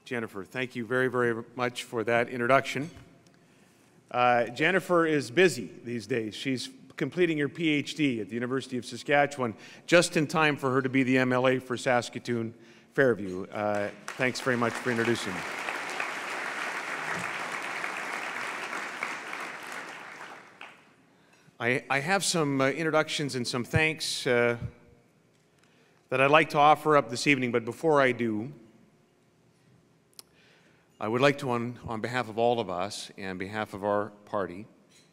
Jennifer, thank you very, very much for that introduction. Jennifer is busy these days. She's completing her PhD at the University of Saskatchewan, just in time for her to be the MLA for Saskatoon Fairview. Thanks very much for introducing me. I have some introductions and some thanks that I'd like to offer up this evening, but before I do, I would like to, on behalf of all of us and behalf of our party,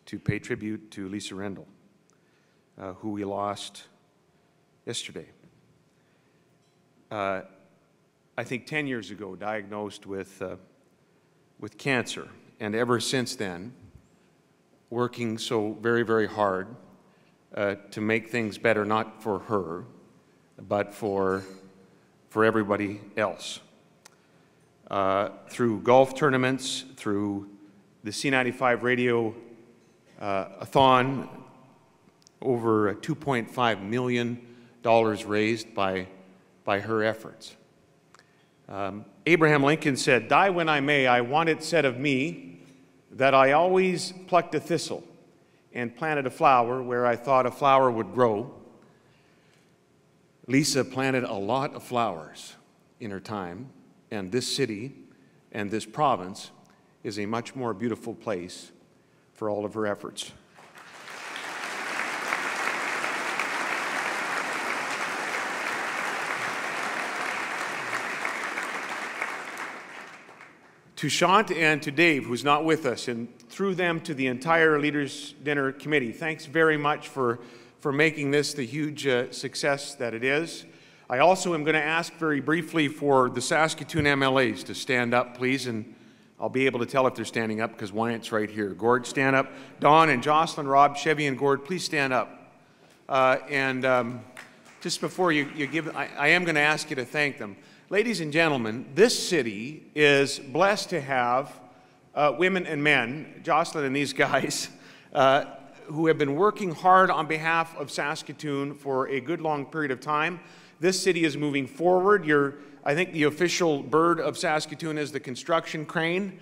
to pay tribute to Lisa Rendell, who we lost yesterday. I think 10 years ago, diagnosed with cancer, and ever since then, working so very, very hard to make things better, not for her, but for everybody else. Through golf tournaments, through the C95 radio-a-thon, over $2.5 million raised by her efforts. Abraham Lincoln said, "Die when I may, I want it said of me that I always plucked a thistle and planted a flower where I thought a flower would grow." Lisa planted a lot of flowers in her time, and this city and this province is a much more beautiful place for all of her efforts. To Shant and to Dave, who's not with us, and through them to the entire Leaders' Dinner Committee, thanks very much for making this the huge success that it is. I also am going to ask very briefly for the Saskatoon MLAs to stand up, please, and I'll be able to tell if they're standing up because Wyatt's right here. Gord, stand up. Don and Jocelyn, Rob, Chevy, and Gord, please stand up. Just before you give, I am going to ask you to thank them. Ladies and gentlemen, this city is blessed to have women and men, Jocelyn and these guys, who have been working hard on behalf of Saskatoon for a good long period of time. This city is moving forward. I think the official bird of Saskatoon is the construction crane.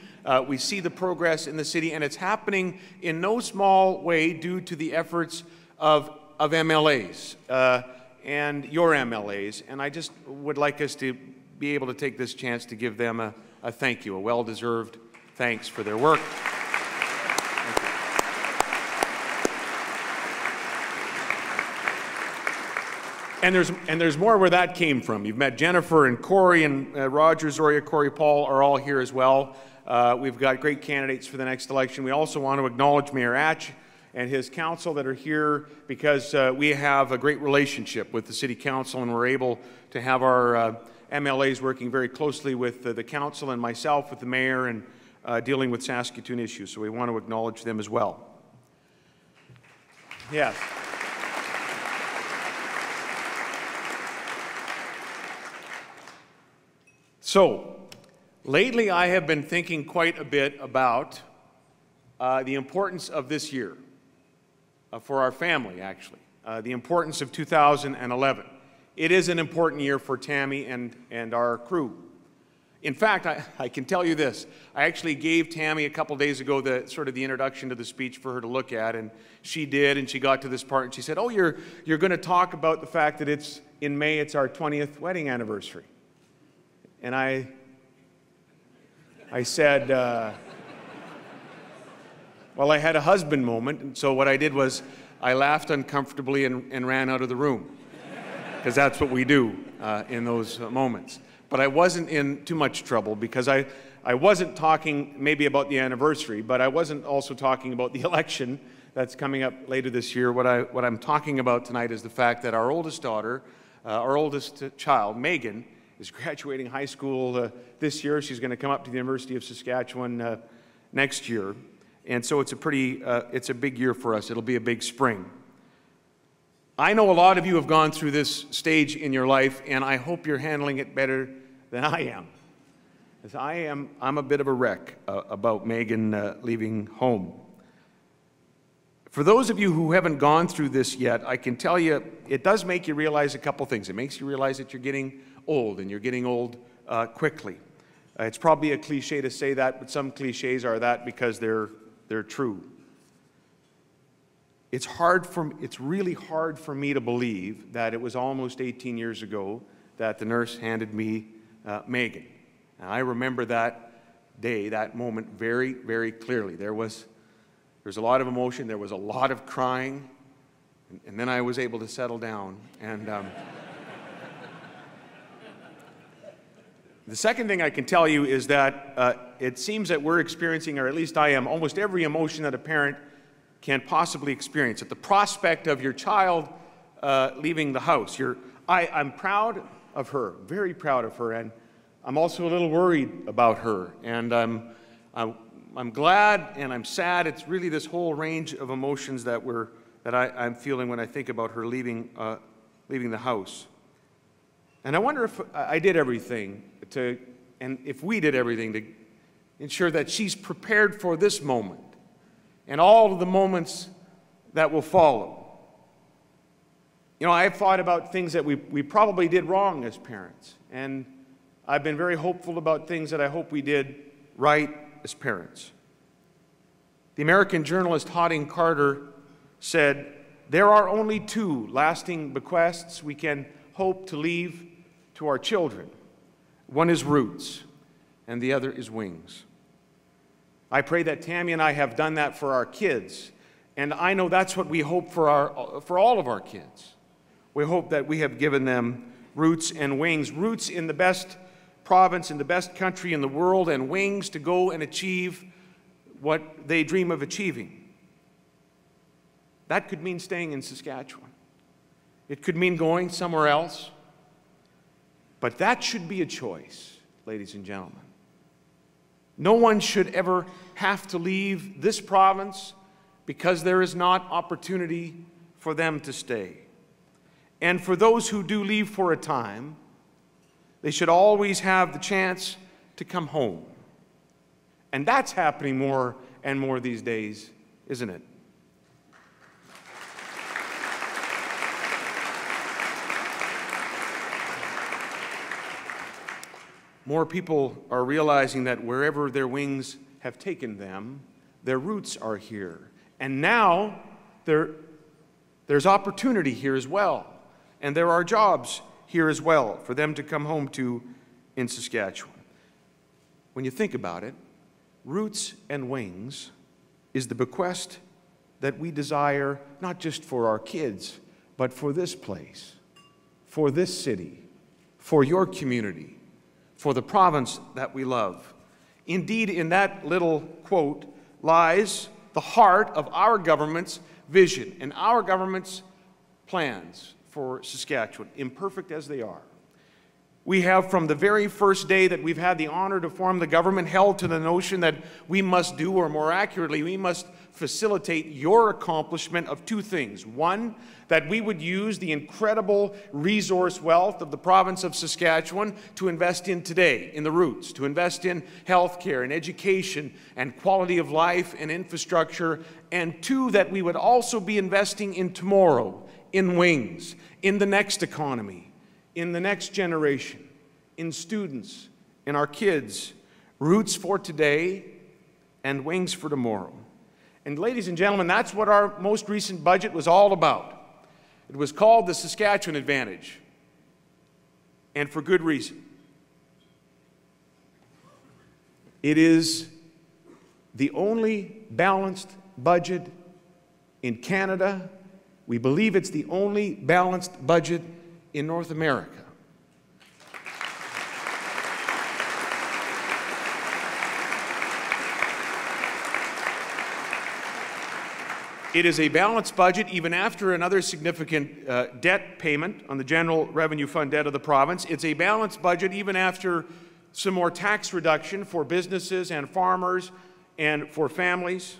We see the progress in the city, and it's happening in no small way due to the efforts of MLAs and your MLAs. And I just would like us to be able to take this chance to give them a thank you, a well-deserved thanks for their work. And there's more where that came from. You've met Jennifer and Corey and Roger, Zoria, Corey, Paul are all here as well. We've got great candidates for the next election. We also want to acknowledge Mayor Atch and his council that are here because we have a great relationship with the City Council, and we're able to have our MLAs working very closely with the council and myself, with the mayor, and dealing with Saskatoon issues. So we want to acknowledge them as well. Yes. So, lately I have been thinking quite a bit about the importance of this year, for our family actually, the importance of 2011. It is an important year for Tammy and our crew. In fact, I can tell you this, I actually gave Tammy a couple days ago the introduction to the speech for her to look at, and she did, and she got to this part and she said, "Oh, you're going to talk about the fact that it's in May, it's our 20th wedding anniversary." And I said, well, I had a husband moment, and so what I did was I laughed uncomfortably and ran out of the room, because that's what we do in those moments. But I wasn't in too much trouble, because I wasn't talking maybe about the anniversary, but I wasn't also talking about the election that's coming up later this year. What I'm talking about tonight is the fact that our oldest daughter, our oldest child, Megan, is graduating high school this year. She's going to come up to the University of Saskatchewan next year. And so it's a big year for us. It'll be a big spring. I know a lot of you have gone through this stage in your life, and I hope you're handling it better than I am. As I'm a bit of a wreck about Megan leaving home. For those of you who haven't gone through this yet, I can tell you it does make you realize a couple things. It makes you realize that you're getting old, and you're getting old quickly. It's probably a cliche to say that, but some cliches are that because they're true. It's really hard for me to believe that it was almost 18 years ago that the nurse handed me Megan. And I remember that day, that moment very, very clearly. There was a lot of emotion, there was a lot of crying, and then I was able to settle down. And the second thing I can tell you is that it seems that we're experiencing, or at least I am, almost every emotion that a parent can possibly experience at the prospect of your child leaving the house. I'm proud of her, very proud of her, and I'm also a little worried about her. And I'm glad and I'm sad. It's really this whole range of emotions that I'm feeling when I think about her leaving the house. And I wonder if I did everything and if we did everything to ensure that she's prepared for this moment and all of the moments that will follow. You know, I've thought about things that we probably did wrong as parents, and I've been very hopeful about things that I hope we did right as parents. The American journalist Hodding Carter said, "There are only two lasting bequests we can hope to leave to our children. One is roots, and the other is wings." I pray that Tammy and I have done that for our kids, and I know that's what we hope for all of our kids. We hope that we have given them roots and wings, roots in the best province, in the best country in the world, and wings to go and achieve what they dream of achieving. That could mean staying in Saskatchewan. It could mean going somewhere else. But that should be a choice, ladies and gentlemen. No one should ever have to leave this province because there is not opportunity for them to stay. And for those who do leave for a time, they should always have the chance to come home. And that's happening more and more these days, isn't it? More people are realizing that wherever their wings have taken them, their roots are here. And now there's opportunity here as well. And there are jobs here as well for them to come home to in Saskatchewan. When you think about it, roots and wings is the bequest that we desire not just for our kids, but for this place, for this city, for your community, for the province that we love. Indeed, in that little quote lies the heart of our government's vision and our government's plans for Saskatchewan, imperfect as they are. We have, from the very first day that we've had the honor to form the government, held to the notion that we must do, or more accurately, we must facilitate your accomplishment of two things. One, that we would use the incredible resource wealth of the province of Saskatchewan to invest in today, in the roots, to invest in healthcare and education and quality of life and infrastructure. And two, that we would also be investing in tomorrow, in wings, in the next economy, in the next generation, in students, in our kids, roots for today and wings for tomorrow. And ladies and gentlemen, that's what our most recent budget was all about. It was called the Saskatchewan Advantage, and for good reason. It is the only balanced budget in Canada. We believe it's the only balanced budget in North America. It is a balanced budget even after another significant debt payment on the general revenue fund debt of the province. It's a balanced budget even after some more tax reduction for businesses and farmers and for families.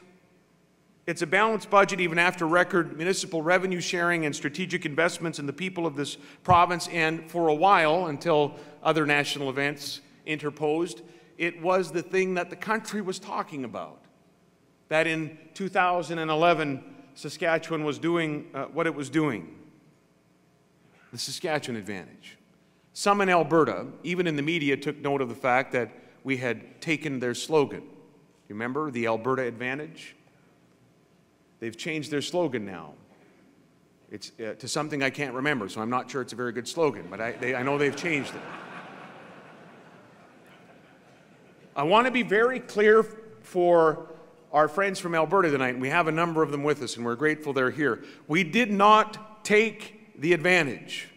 It's a balanced budget even after record municipal revenue sharing and strategic investments in the people of this province, and for a while, until other national events interposed, it was the thing that the country was talking about. That in 2011, Saskatchewan was doing what it was doing. The Saskatchewan Advantage. Some in Alberta, even in the media, took note of the fact that we had taken their slogan. You remember the Alberta Advantage? They've changed their slogan now. It's to something I can't remember, so I'm not sure it's a very good slogan, but I know they've changed it. I want to be very clear for our friends from Alberta tonight, and we have a number of them with us, and we're grateful they're here. We did not take the advantage.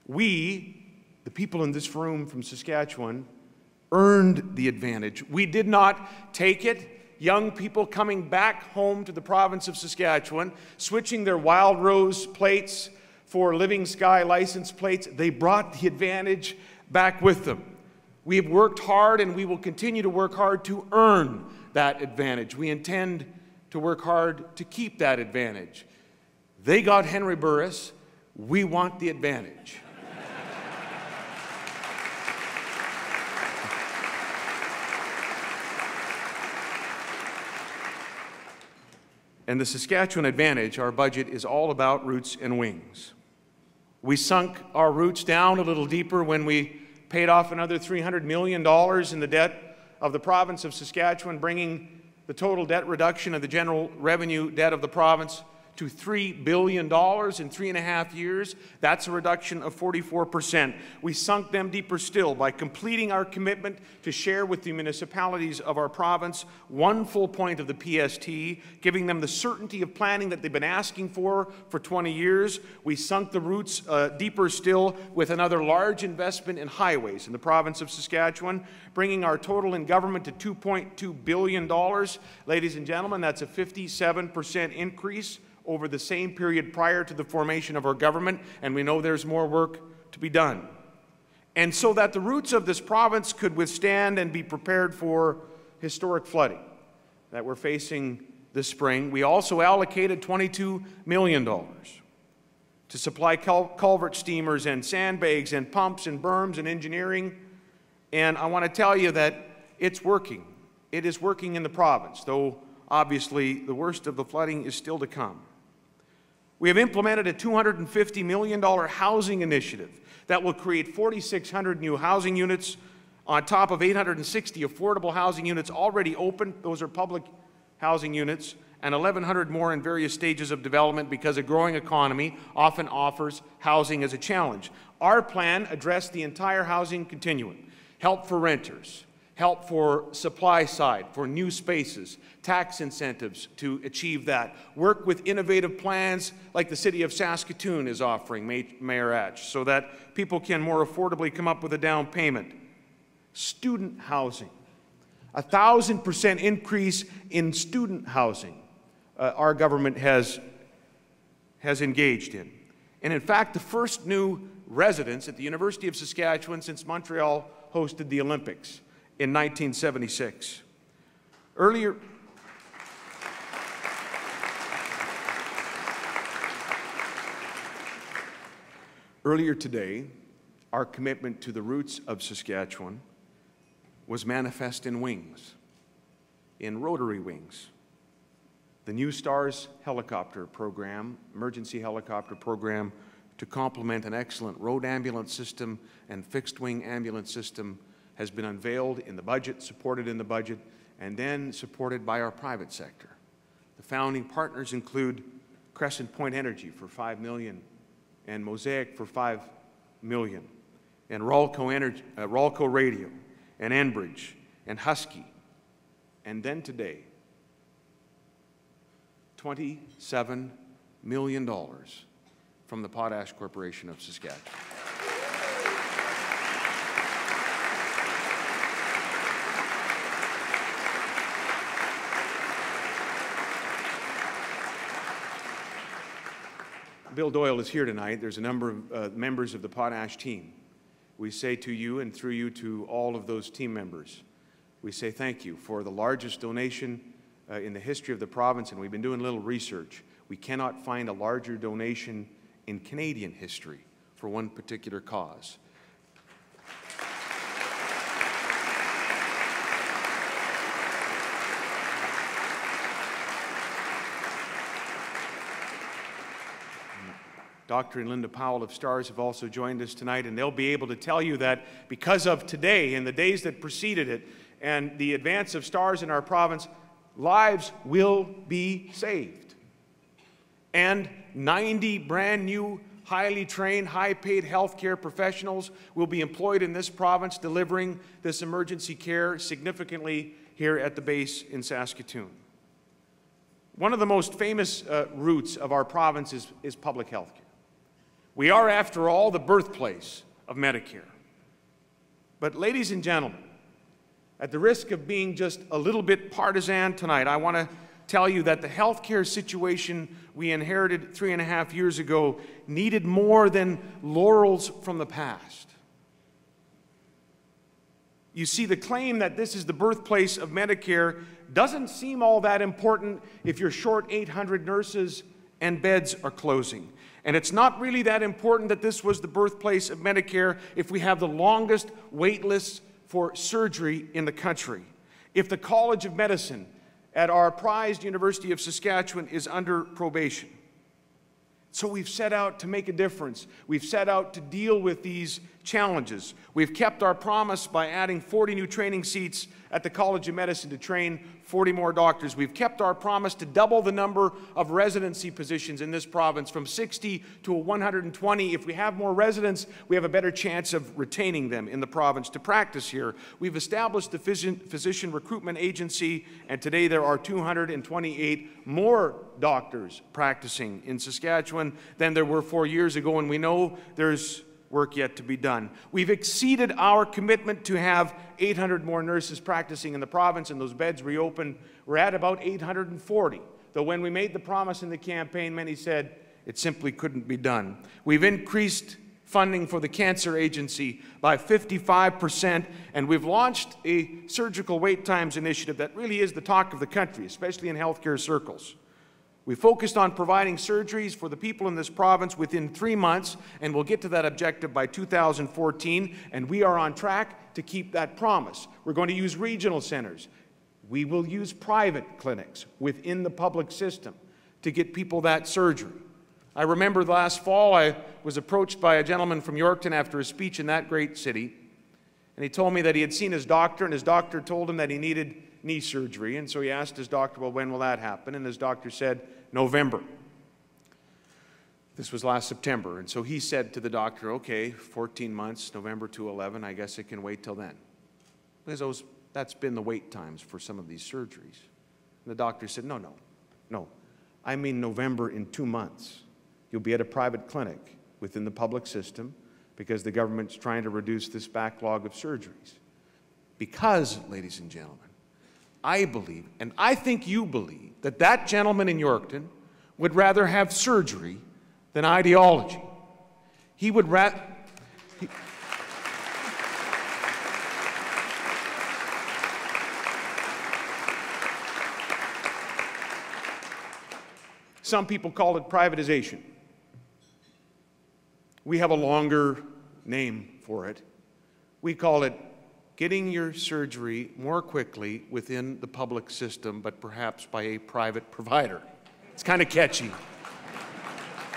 We, the people in this room from Saskatchewan, earned the advantage. We did not take it. Young people coming back home to the province of Saskatchewan, switching their Wild Rose plates for Living Sky license plates, they brought the advantage back with them. We have worked hard, and we will continue to work hard to earn that advantage. We intend to work hard to keep that advantage. They got Henry Burris. We want the advantage. And the Saskatchewan Advantage, our budget, is all about roots and wings. We sunk our roots down a little deeper when we paid off another $300 million in the debt of the province of Saskatchewan, bringing the total debt reduction of the general revenue debt of the province to $3 billion in 3.5 years. That's a reduction of 44%. We sunk them deeper still by completing our commitment to share with the municipalities of our province 1 full point of the PST, giving them the certainty of planning that they've been asking for 20 years. We sunk the roots deeper still with another large investment in highways in the province of Saskatchewan, bringing our total in government to $2.2 billion. Ladies and gentlemen, that's a 57% increase over the same period prior to the formation of our government, and we know there's more work to be done. And so that the roots of this province could withstand and be prepared for historic flooding that we're facing this spring, we also allocated $22 million to supply culvert steamers and sandbags and pumps and berms and engineering. And I want to tell you that it's working. It is working in the province, though obviously the worst of the flooding is still to come. We have implemented a $250 million housing initiative that will create 4,600 new housing units on top of 860 affordable housing units already open. Those are public housing units, and 1,100 more in various stages of development because a growing economy often offers housing as a challenge. Our plan addressed the entire housing continuum: help for renters, help for supply side, for new spaces, tax incentives to achieve that, work with innovative plans like the city of Saskatoon is offering, Mayor Atch, so that people can more affordably come up with a down payment. Student housing, 1,000% increase in student housing our government has engaged in. And in fact, the first new residents at the University of Saskatchewan since Montreal hosted the Olympics in 1976. Earlier today, our commitment to the roots of Saskatchewan was manifest in wings, in rotary wings. The New Stars helicopter program, emergency helicopter program, to complement an excellent road ambulance system and fixed-wing ambulance system has been unveiled in the budget, supported in the budget, and then supported by our private sector. The founding partners include Crescent Point Energy for $5 million, and Mosaic for $5 million, and Ralco Radio, and Enbridge, and Husky, and then today, $27 million from the Potash Corporation of Saskatchewan. Bill Doyle is here tonight. There's a number of members of the Potash team. We say to you, and through you to all of those team members, we say thank you for the largest donation in the history of the province, and we've been doing a little research. We cannot find a larger donation in Canadian history for one particular cause. Dr. and Linda Powell of STARS have also joined us tonight, and they'll be able to tell you that because of today and the days that preceded it and the advance of STARS in our province, lives will be saved. And 90 brand new, highly trained, high-paid healthcare professionals will be employed in this province delivering this emergency care significantly here at the base in Saskatoon. One of the most famous roots of our province is public health care. We are, after all, the birthplace of Medicare. But ladies and gentlemen, at the risk of being just a little bit partisan tonight, I want to tell you that the healthcare situation we inherited 3.5 years ago needed more than laurels from the past. You see, the claim that this is the birthplace of Medicare doesn't seem all that important if you're short 800 nurses and beds are closing. And it's not really that important that this was the birthplace of Medicare if we have the longest wait lists for surgery in the country, if the College of Medicine at our prized University of Saskatchewan is under probation. So we've set out to make a difference. We've set out to deal with these challenges. We've kept our promise by adding 40 new training seats at the College of Medicine to train 40 more doctors. We've kept our promise to double the number of residency positions in this province from 60 to 120. If we have more residents, we have a better chance of retaining them in the province to practice here. We've established the physician recruitment agency, and today there are 228 more doctors practicing in Saskatchewan than there were 4 years ago, and we know there's work yet to be done. We've exceeded our commitment to have 800 more nurses practicing in the province, and those beds reopened. We're at about 840. Though when we made the promise in the campaign, many said it simply couldn't be done. We've increased funding for the Cancer Agency by 55%, and we've launched a surgical wait times initiative that really is the talk of the country, especially in healthcare circles. We focused on providing surgeries for the people in this province within 3 months, and we'll get to that objective by 2014, and we are on track to keep that promise. We're going to use regional centers. We will use private clinics within the public system to get people that surgery. I remember last fall I was approached by a gentleman from Yorkton after a speech in that great city, and he told me that he had seen his doctor, and his doctor told him that he needed knee surgery, and so he asked his doctor, well, when will that happen? And his doctor said, November. This was last September, and so he said to the doctor, okay, 14 months, November to 11, I guess it can wait till then. Because that's been the wait times for some of these surgeries. And the doctor said, no, I mean November in 2 months. You'll be at a private clinic within the public system because the government's trying to reduce this backlog of surgeries. Because, ladies and gentlemen, I believe, and I think you believe, that that gentleman in Yorkton would rather have surgery than ideology. He would rather... Some people call it privatization. We have a longer name for it. We call it getting your surgery more quickly within the public system, but perhaps by a private provider. It's kind of catchy.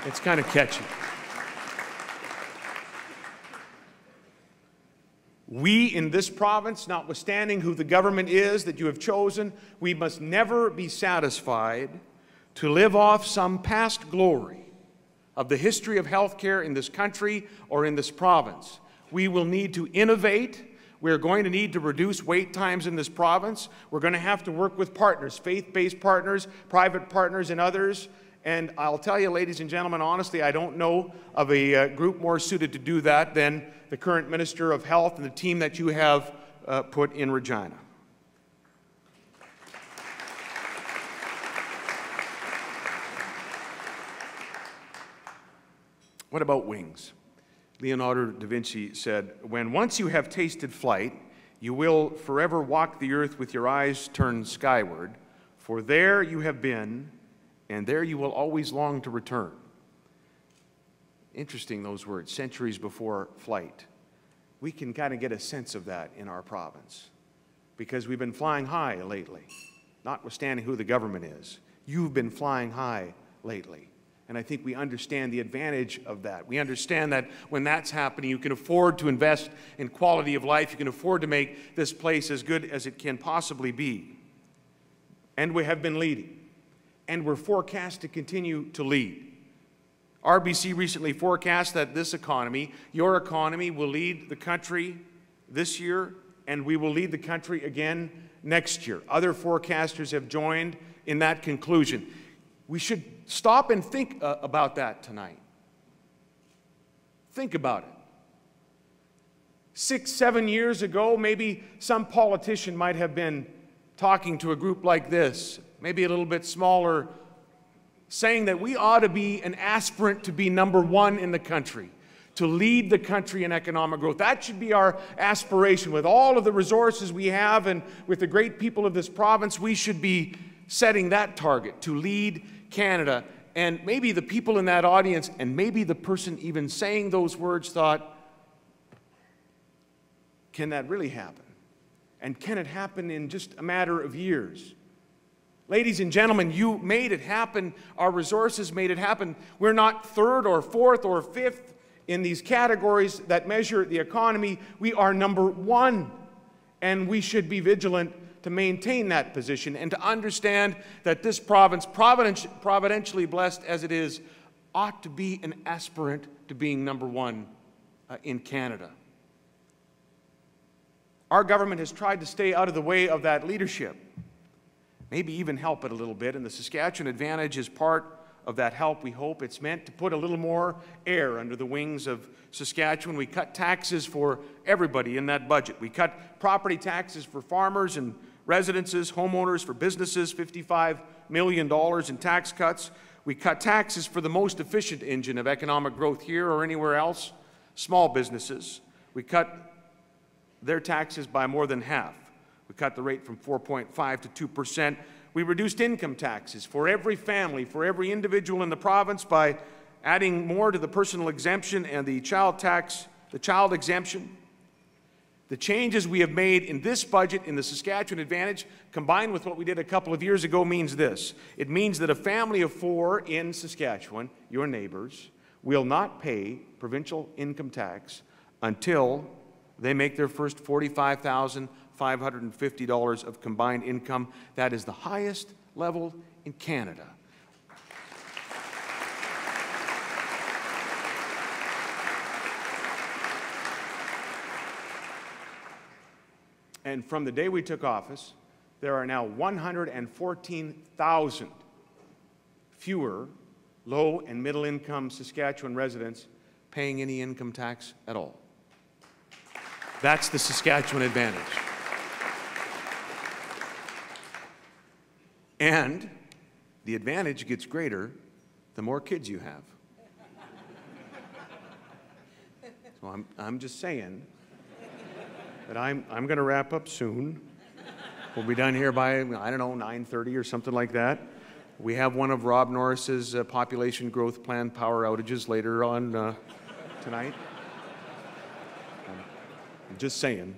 It's kind of catchy. We in this province, notwithstanding who the government is that you have chosen, we must never be satisfied to live off some past glory of the history of healthcare in this country or in this province. We will need to innovate. We're going to need to reduce wait times in this province. We're going to have to work with partners, faith-based partners, private partners, and others. And I'll tell you, ladies and gentlemen, honestly, I don't know of a group more suited to do that than the current Minister of Health and the team that you have put in Regina. What about wings? Leonardo da Vinci said, when once you have tasted flight, you will forever walk the earth with your eyes turned skyward, for there you have been, and there you will always long to return. Interesting, those words, centuries before flight. We can kind of get a sense of that in our province because we've been flying high lately, notwithstanding who the government is. You've been flying high lately. And I think we understand the advantage of that. We understand that when that's happening, you can afford to invest in quality of life. You can afford to make this place as good as it can possibly be. And we have been leading. And we're forecast to continue to lead. RBC recently forecast that this economy, your economy, will lead the country this year, and we will lead the country again next year. Other forecasters have joined in that conclusion. We should stop and think about that tonight. Think about it. 6, 7 years ago, maybe some politician might have been talking to a group like this, maybe a little bit smaller, saying that we ought to be an aspirant to be #1 in the country, to lead the country in economic growth. That should be our aspiration. With all of the resources we have and with the great people of this province, we should be setting that target to lead Canada. And maybe the people in that audience, and maybe the person even saying those words thought, can that really happen? And can it happen in just a matter of years? Ladies and gentlemen, you made it happen. Our resources made it happen. We're not 3rd or 4th or 5th in these categories that measure the economy. We are #1, and we should be vigilant to maintain that position and to understand that this province, providentially blessed as it is, ought to be an aspirant to being #1 in Canada. Our government has tried to stay out of the way of that leadership, maybe even help it a little bit, and the Saskatchewan Advantage is part of that help, we hope. It's meant to put a little more air under the wings of Saskatchewan. We cut taxes for everybody in that budget. We cut property taxes for farmers and residences, homeowners, for businesses, $55 million in tax cuts. We cut taxes for the most efficient engine of economic growth here or anywhere else, small businesses. We cut their taxes by more than half. We cut the rate from 4.5 to 2%. We reduced income taxes for every family, for every individual in the province by adding more to the personal exemption and the child tax, the child exemption. The changes we have made in this budget in the Saskatchewan Advantage, combined with what we did a couple of years ago, means this. It means that a family of 4 in Saskatchewan, your neighbors, will not pay provincial income tax until they make their first $45,550 of combined income. That is the highest level in Canada. And from the day we took office, there are now 114,000 fewer low and middle income Saskatchewan residents paying any income tax at all. That's the Saskatchewan Advantage. And the advantage gets greater the more kids you have. So I'm just saying that I'm going to wrap up soon. We'll be done here by, I don't know, 9:30 or something like that. We have one of Rob Norris's population growth plan power outages later on tonight. I'm just saying.